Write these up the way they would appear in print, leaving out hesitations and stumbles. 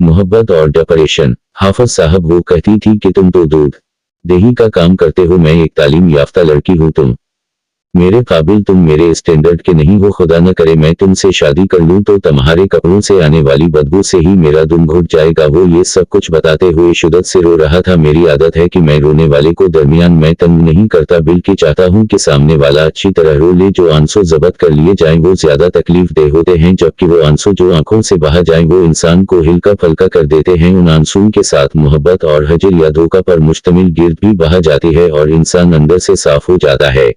मोहब्बत और डिप्रेशन। हाफिज साहब वो कहती थी कि तुम तो दूध दही का काम करते हो, मैं एक तालीम याफ्ता लड़की हूँ, तुम मेरे काबिल, तुम मेरे स्टैंडर्ड के नहीं हो। खुदा न करे मैं तुमसे शादी कर लूं तो तुम्हारे कपड़ों से आने वाली बदबू से ही मेरा दम घुट जाएगा। वो ये सब कुछ बताते हुए शिद्दत से रो रहा था। मेरी आदत है कि मैं रोने वाले को दरमियान में तंग नहीं करता, बल्कि चाहता हूं कि सामने वाला अच्छी तरह रो ले। जो आंसू जब्त कर लिए जाएं वो ज्यादा तकलीफ दे होते हैं, जबकि वो आंसू जो आंखों से बहा जाएं वो इंसान को हिलका फलका कर देते हैं। उन आंसुओं के साथ मोहब्बत और हजर या धोखा पर मुश्तमिल गिर्द भी बहा जाती है और इंसान अंदर से साफ हो जाता है।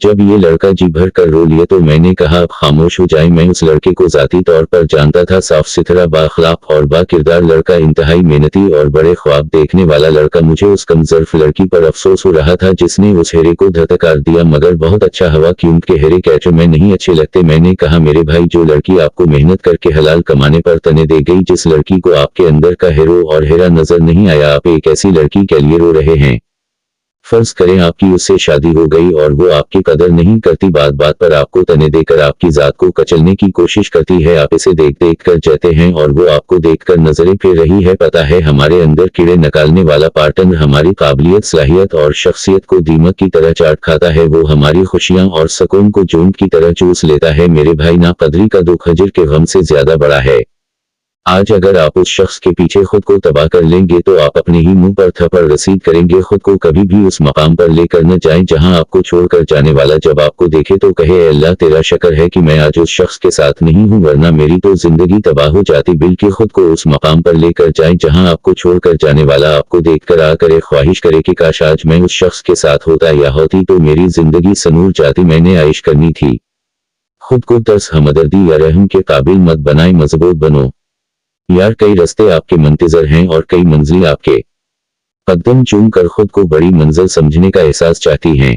जब ये लड़का जी भर कर रो लिया तो मैंने कहा अब खामोश हो जाए। मैं उस लड़के को जाती तौर पर जानता था, साफ सुथरा, बाखलाक और बाकिरदार लड़का, इंतहाई मेहनती और बड़े ख्वाब देखने वाला लड़का। मुझे उस कमजोर लड़की पर अफसोस हो रहा था जिसने उस हेरे को धतकार दिया, मगर बहुत अच्छा हवा क्योंकि हेरे कैटर में नहीं अच्छे लगते। मैंने कहा मेरे भाई, जो लड़की आपको मेहनत करके हलाल कमाने पर तने दे गई, जिस लड़की को आपके अंदर का हीरो और हेरा नजर नहीं आया, आप एक ऐसी लड़की के लिए रो रहे हैं। फर्ज करें आपकी उससे शादी हो गई और वो आपकी कदर नहीं करती, बात बात पर आपको तने देकर आपकी जात को कचलने की कोशिश करती है। आप इसे देख देख कर जाते हैं और वो आपको देखकर नजरें फेर रही है। पता है, हमारे अंदर कीड़े निकालने वाला पार्टनर हमारी काबिलियत, सलाहियत और शख्सियत को दीमक की तरह चाट खाता है। वो हमारी खुशियां और सुकून को जून की तरह चूस लेता है। मेरे भाई, नाकदरी का दुख हजर के गम से ज्यादा बड़ा है। आज अगर आप उस शख्स के पीछे खुद को तबाह कर लेंगे तो आप अपने ही मुंह पर थप्पड़ रसीद करेंगे। खुद को कभी भी उस मकाम पर लेकर न जाएं जहां आपको छोड़कर जाने वाला जब आपको देखे तो कहे, "ए अल्लाह, तेरा शुक्र है कि मैं आज उस शख्स के साथ नहीं हूं, वरना मेरी तो जिंदगी तबाह हो जाती।" बल्कि खुद को उस मकाम पर लेकर जाएं जहां आपको छोड़कर जाने वाला आपको देखकर आ करे, ख्वाहिश करे कि काश आज मैं उस शख्स के साथ होता या होती तो मेरी जिंदगी सनूर जाती, मैंने आइश करनी थी। खुद को तरस, हमदर्दी या रहम के काबिल मत बनाए, मजबूत बनो यार। कई रास्ते आपके मुंतजर हैं और कई मंजिल आपके कदम चूम कर खुद को बड़ी मंजिल समझने का एहसास चाहती हैं।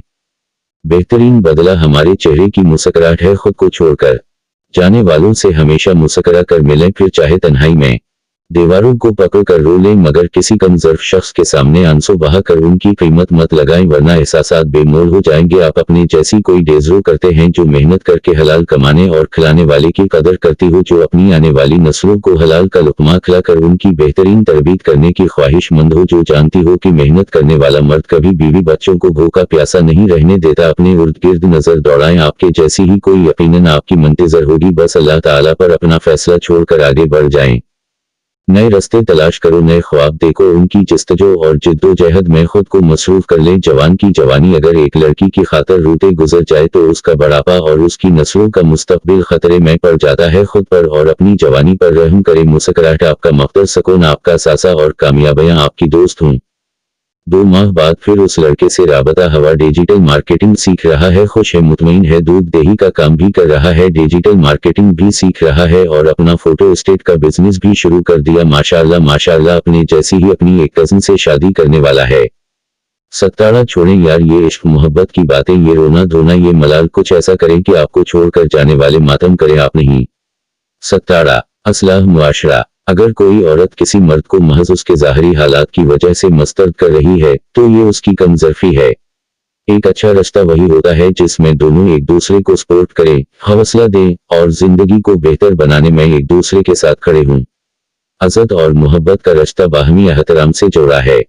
बेहतरीन बदला हमारे चेहरे की मुस्कुराहट है। खुद को छोड़कर जाने वालों से हमेशा मुस्कुरा कर मिलें, फिर चाहे तन्हाई में दीवारों को पकड़ कर रो लें, मगर किसी कमजोर शख्स के सामने आंसू बहा कर उनकी कीमत मत लगाएं, वरना एहसासात बेमोल हो जाएंगे। आप अपने जैसी कोई डेजरो करते हैं जो मेहनत करके हलाल कमाने और खिलाने वाले की कदर करती हो, जो अपनी आने वाली नस्लों को हलाल का लुक़मा खिलाकर उनकी बेहतरीन तरबियत करने की ख्वाहिशमंद हो, जो जानती हो कि मेहनत करने वाला मर्द कभी बीवी बच्चों को भूखा प्यासा नहीं रहने देता। अपने इर्द गिर्द नजर दौड़ाएं, आपके जैसी ही कोई यकीनन आपकी मुंतजर होगी। बस अल्लाह ताला पर अपना फैसला छोड़कर आगे बढ़ जाएं। नए रास्ते तलाश करो, नए ख्वाब देखो, उनकी जस्तजो और जिद्दोजहद में खुद को मसरूफ कर ले। जवान की जवानी अगर एक लड़की की खातर रूते गुजर जाए तो उसका बढ़ापा और उसकी नस्लों का मुस्तकबिल खतरे में पड़ जाता है। खुद पर और अपनी जवानी पर रहम करें। मुस्कुराहट आपका मकसद, सुकून आपका सासा और कामयाबियां आपकी दोस्त हूं। 2 माह बाद फिर उस लड़के से राबता हवा। डिजिटल मार्केटिंग सीख रहा है, खुश है, मुतमईन है, दूध दही का काम भी कर रहा है, डिजिटल मार्केटिंग भी सीख रहा है और अपना फोटो स्टेट का बिजनेस भी शुरू कर दिया। माशाअल्लाह माशाअल्लाह, अपने जैसी ही अपनी एक कजिन से शादी करने वाला है। सत्ताड़ा छोड़ें यार, ये इश्क मोहब्बत की बातें, ये रोना धोना, ये मलाल, कुछ ऐसा करें कि आपको छोड़कर जाने वाले मातम करें, आप नहीं। सत्ताड़ा असलाह मुआशरा। अगर कोई औरत किसी मर्द को महज उसके ज़ाहरी हालात की वजह से मस्तरद कर रही है तो ये उसकी कमजोरी है। एक अच्छा रिश्ता वही होता है जिसमें दोनों एक दूसरे को सपोर्ट करें, हौसला दें और जिंदगी को बेहतर बनाने में एक दूसरे के साथ खड़े हों। इज्जत और मोहब्बत का रिश्ता बाहमी एहतराम से जुड़ा है।